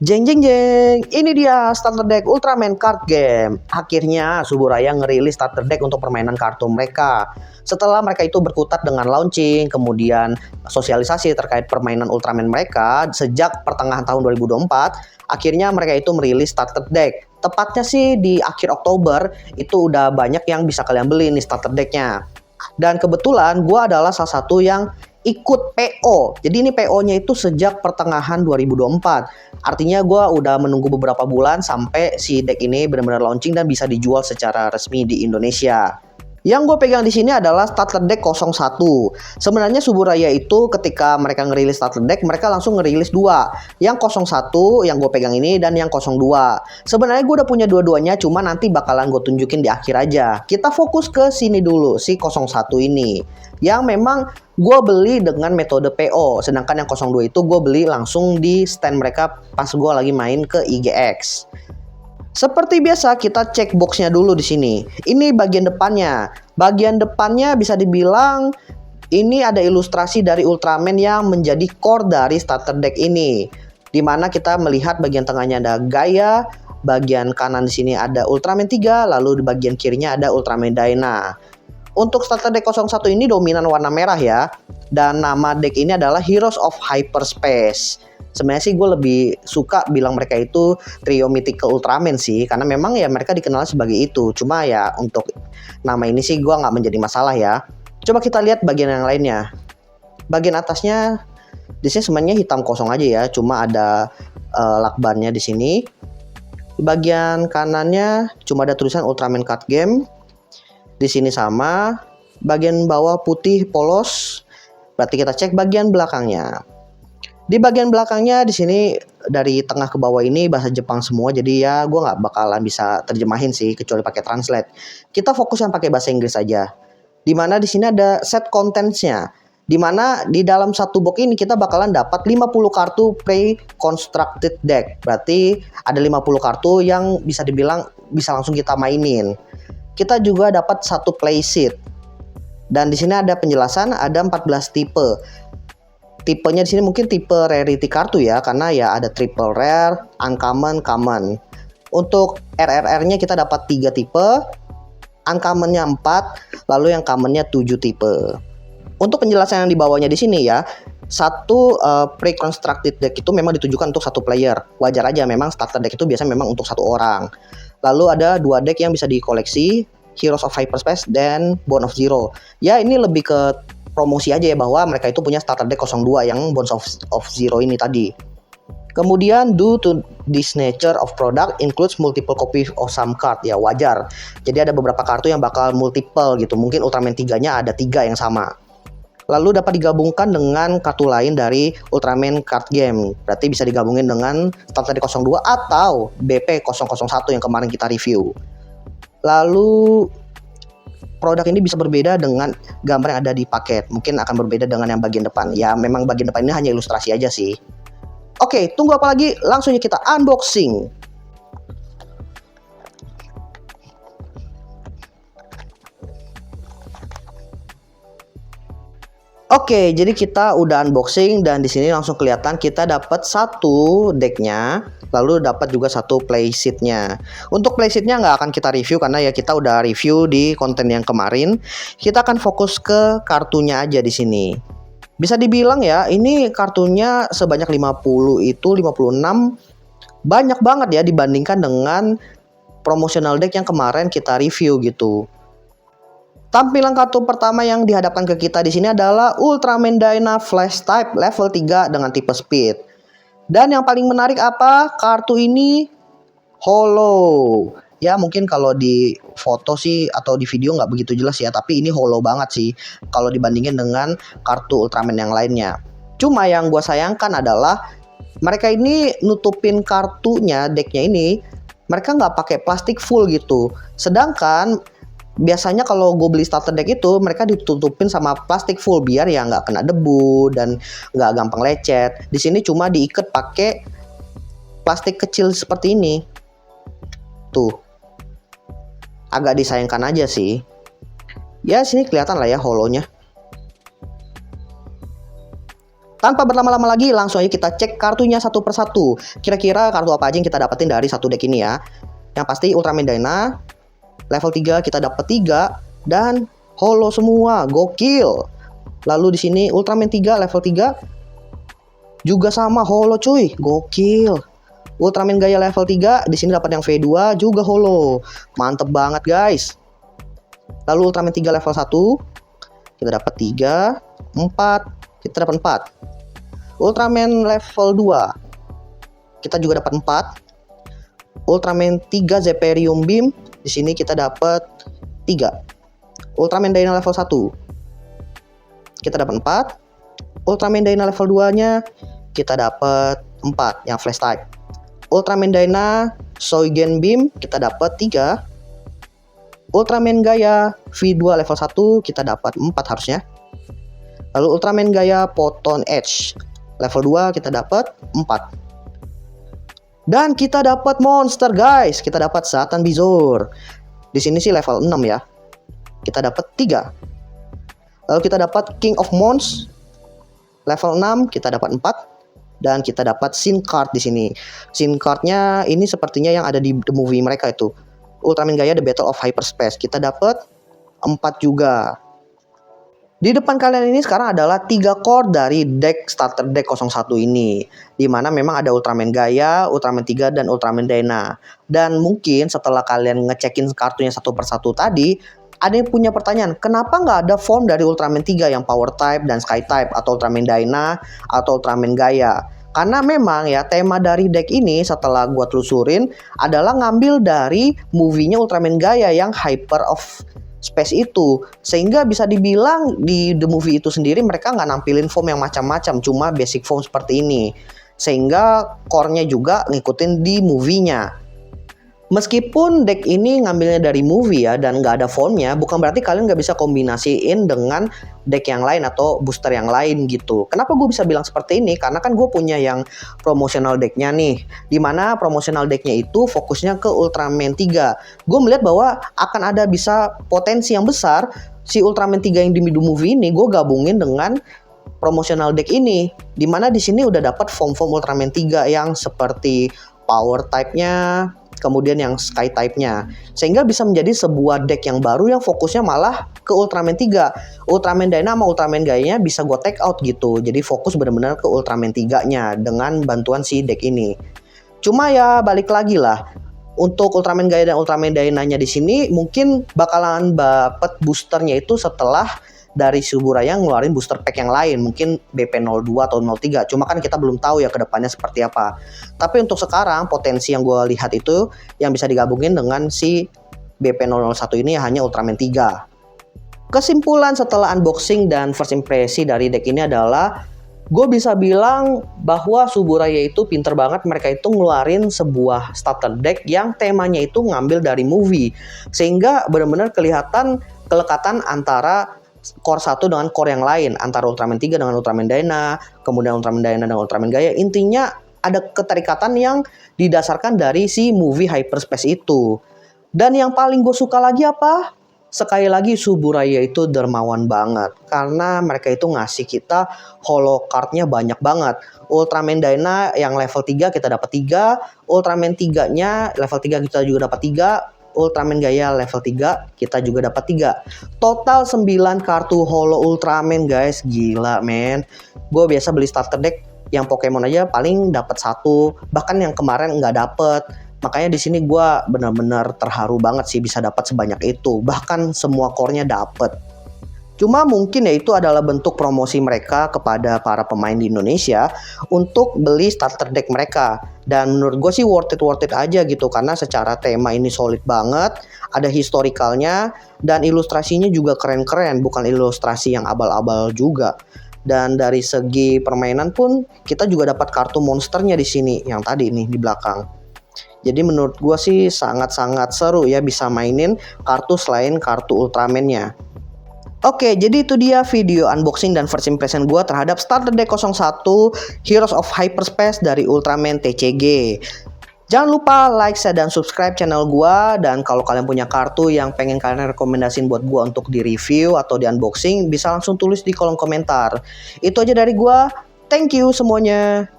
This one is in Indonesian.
Jeng jeng jeng, ini dia starter deck Ultraman card game. Akhirnya Suburaya ngerilis starter deck untuk permainan kartu mereka. Setelah mereka itu berkutat dengan launching, kemudian sosialisasi terkait permainan Ultraman mereka sejak pertengahan tahun 2024, akhirnya mereka itu merilis starter deck. Tepatnya sih di akhir Oktober, itu udah banyak yang bisa kalian beli nih starter decknya. Dan kebetulan gue adalah salah satu yang ikut PO. Jadi ini PO-nya itu sejak pertengahan 2024. Artinya gue udah menunggu beberapa bulan sampai si deck ini benar-benar launching dan bisa dijual secara resmi di Indonesia. Yang gue pegang di sini adalah starter deck 01. Sebenarnya Suburaya itu ketika mereka ngerilis starter deck, mereka langsung ngerilis dua. Yang 01 yang gue pegang ini dan yang 02. Sebenarnya gue udah punya dua-duanya, cuma nanti bakalan gue tunjukin di akhir aja. Kita fokus ke sini dulu, si 01 ini. Yang memang gue beli dengan metode PO, sedangkan yang 02 itu gue beli langsung di stand mereka pas gue lagi main ke IGX. Seperti biasa kita cek boxnya dulu di sini. Ini bagian depannya. Bagian depannya bisa dibilang ini ada ilustrasi dari Ultraman yang menjadi core dari starter deck ini. Dimana kita melihat bagian tengahnya ada Gaia, bagian kanan di sini ada Ultraman 3, lalu di bagian kirinya ada Ultraman Dyna. Untuk starter deck 01 ini dominan warna merah ya. Dan nama deck ini adalah Heroes of Hyperspace. Sebenarnya sih gue lebih suka bilang mereka itu trio mythical Ultraman sih, karena memang ya mereka dikenal sebagai itu. Cuma ya untuk nama ini sih gue nggak menjadi masalah ya. Coba kita lihat bagian yang lainnya. Bagian atasnya di sini sebenarnya hitam kosong aja ya, cuma ada lakbannya di sini. Di bagian kanannya cuma ada tulisan Ultraman Card Game. Di sini sama. Bagian bawah putih polos. Berarti kita cek bagian belakangnya. Di bagian belakangnya di sini dari tengah ke bawah ini bahasa Jepang semua, jadi ya gue nggak bakalan bisa terjemahin sih kecuali pakai translate. Kita fokus yang pakai bahasa Inggris aja. Dimana di sini ada set contentsnya. Dimana di dalam satu box ini kita bakalan dapat 50 kartu pre-constructed deck. Berarti ada 50 kartu yang bisa dibilang bisa langsung kita mainin. Kita juga dapat satu playset. Dan di sini ada penjelasan ada 14 tipe. Tipenya di sini mungkin tipe rarity kartu ya, karena ya ada triple rare, uncommon, common. Untuk RRR-nya kita dapat 3 tipe, uncommon-nya 4, lalu yang common-nya 7 tipe. Untuk penjelasan yang di bawahnya di sini ya, satu pre-constructed deck itu memang ditujukan untuk satu player. Wajar aja, memang starter deck itu biasanya memang untuk satu orang. Lalu ada 2 deck yang bisa dikoleksi, Heroes of Hyperspace dan Bone of Zero. Ya ini lebih ke promosi aja ya, bahwa mereka itu punya starter deck 02 yang Bones of Zero ini tadi. Kemudian due to this nature of product includes multiple copy of some card, ya wajar. Jadi ada beberapa kartu yang bakal multiple gitu. Mungkin Ultraman 3-nya ada 3 yang sama. Lalu dapat digabungkan dengan kartu lain dari Ultraman Card Game. Berarti bisa digabungin dengan starter deck 02 atau BP 001 yang kemarin kita review. Lalu produk ini bisa berbeda dengan gambar yang ada di paket. Mungkin akan berbeda dengan yang bagian depan. Ya memang bagian depan ini hanya ilustrasi aja sih. Oke, tunggu apa lagi? Langsung aja kita unboxing. Oke, jadi kita udah unboxing dan di sini langsung kelihatan kita dapat satu decknya, lalu dapat juga satu playsetnya. Untuk playsetnya nggak akan kita review karena ya kita udah review di konten yang kemarin. Kita akan fokus ke kartunya aja di sini. Bisa dibilang ya, ini kartunya sebanyak 50 itu 56 banyak banget ya dibandingkan dengan promotional deck yang kemarin kita review gitu. Tampilan kartu pertama yang dihadapkan ke kita di sini adalah Ultraman Dyna Flash Type level 3 dengan tipe Speed. Dan yang paling menarik apa? Kartu ini hollow. Ya mungkin kalau di foto sih atau di video nggak begitu jelas ya, tapi ini hollow banget sih kalau dibandingin dengan kartu Ultraman yang lainnya. Cuma yang gue sayangkan adalah mereka ini nutupin kartunya, decknya ini, mereka nggak pakai plastik full gitu. Sedangkan biasanya kalau gue beli starter deck itu mereka ditutupin sama plastik full biar ya nggak kena debu dan nggak gampang lecet. Di sini cuma diikat pakai plastik kecil seperti ini. Tuh, agak disayangkan aja sih. Ya sini kelihatan lah ya hollow-nya. Tanpa berlama-lama lagi, langsung aja kita cek kartunya satu persatu. Kira-kira kartu apa aja yang kita dapetin dari satu deck ini ya. Yang pasti Ultraman Dyna level 3 kita dapat 3 dan holo semua, gokil. Lalu di sini Ultraman 3 level 3 juga sama holo cuy, gokil. Ultraman Gaia level 3 di sini dapat yang V2 juga holo. Mantep banget guys. Lalu Ultraman 3 level 1 kita dapat 3, 4, kita dapat 4. Ultraman level 2 kita juga dapat 4. Ultraman 3 Zeperium Beam di sini kita dapat 3. Ultraman Dyna level 1 kita dapat 4. Ultraman Dyna level 2-nya kita dapat 4 yang flash type. Ultraman Dyna Soigen Beam kita dapat 3. Ultraman Gaia V2 level 1 kita dapat 4 harusnya. Lalu Ultraman Gaia Photon Edge level 2 kita dapat 4. Dan kita dapat monster guys. Kita dapat Satan Bizor. Di sini sih level 6 ya. Kita dapat 3. Lalu kita dapat King of Mons level 6 kita dapat 4. Dan kita dapat scene card di sini. Scene cardnya ini sepertinya yang ada di the movie mereka itu. Ultraman Gaia The Battle of Hyperspace. Kita dapat 4 juga. Di depan kalian ini sekarang adalah 3 core dari deck starter deck 01 ini. Dimana memang ada Ultraman Gaia, Ultraman 3, dan Ultraman Dyna. Dan mungkin setelah kalian ngecekin kartunya satu persatu tadi, ada yang punya pertanyaan, kenapa nggak ada form dari Ultraman 3 yang Power Type dan Sky Type, atau Ultraman Dyna, atau Ultraman Gaia? Karena memang ya tema dari deck ini setelah gua telusurin adalah ngambil dari movie-nya Ultraman Gaia yang Hyper of Space itu, sehingga bisa dibilang di the movie itu sendiri mereka nggak nampilin form yang macam-macam, cuma basic form seperti ini, sehingga core-nya juga ngikutin di movie-nya. Meskipun deck ini ngambilnya dari movie ya dan nggak ada formnya, bukan berarti kalian nggak bisa kombinasiin dengan deck yang lain atau booster yang lain gitu. Kenapa gue bisa bilang seperti ini? Karena kan gue punya yang promotional decknya nih, dimana promotional decknya itu fokusnya ke Ultraman 3. Gue melihat bahwa akan ada bisa potensi yang besar si Ultraman 3 yang di movie ini gue gabungin dengan promotional deck ini, dimana di sini udah dapat form-form Ultraman 3 yang seperti power type-nya, kemudian yang Sky type-nya, sehingga bisa menjadi sebuah deck yang baru yang fokusnya malah ke Ultraman 3. Ultraman Dyna sama Ultraman Gaia-nya bisa gue take out gitu. Jadi fokus benar-benar ke Ultraman 3-nya dengan bantuan si deck ini. Cuma ya balik lagi lah. Untuk Ultraman Gaia dan Ultraman Dyna-nya di sini mungkin bakalan dapet boosternya itu setelah dari Suburaya ngeluarin booster pack yang lain, mungkin BP02 atau 03. Cuma kan kita belum tahu ya kedepannya seperti apa. Tapi untuk sekarang potensi yang gue lihat itu yang bisa digabungin dengan si BP001 ini hanya Ultraman 3. Kesimpulan setelah unboxing dan first impresi dari deck ini adalah gue bisa bilang bahwa Suburaya itu pinter banget, mereka itu ngeluarin sebuah starter deck yang temanya itu ngambil dari movie, sehingga benar-benar kelihatan kelekatan antara core 1 dengan core yang lain, antara Ultraman 3 dengan Ultraman Dyna, kemudian Ultraman Dyna dengan Ultraman Gaia. Intinya ada keterikatan yang didasarkan dari si movie Hyperspace itu. Dan yang paling gue suka lagi apa? Sekali lagi Suburaya itu dermawan banget, karena mereka itu ngasih kita holo card-nya banyak banget. Ultraman Dyna yang level 3 kita dapat 3, Ultraman 3-nya level 3 kita juga dapat 3, Ultraman Gaia level 3 kita juga dapat 3. Total 9 kartu holo Ultraman guys. Gila men. Gue biasa beli starter deck yang Pokemon aja paling dapat 1, bahkan yang kemarin nggak dapet. Makanya di sini gue benar-benar terharu banget sih bisa dapat sebanyak itu. Bahkan semua core-nya dapet. Cuma mungkin ya itu adalah bentuk promosi mereka kepada para pemain di Indonesia untuk beli starter deck mereka. Dan menurut gue sih worth it aja gitu, karena secara tema ini solid banget, ada historicalnya, dan ilustrasinya juga keren-keren, bukan ilustrasi yang abal-abal juga. Dan dari segi permainan pun kita juga dapat kartu monsternya di sini yang tadi nih di belakang. Jadi menurut gue sih sangat-sangat seru ya bisa mainin kartu selain kartu Ultraman-nya. Oke, jadi itu dia video unboxing dan first impression gue terhadap starter deck 01 Heroes of Hyperspace dari Ultraman TCG. Jangan lupa like, share, dan subscribe channel gue. Dan kalau kalian punya kartu yang pengen kalian rekomendasiin buat gue untuk di review atau di unboxing, bisa langsung tulis di kolom komentar. Itu aja dari gue. Thank you semuanya.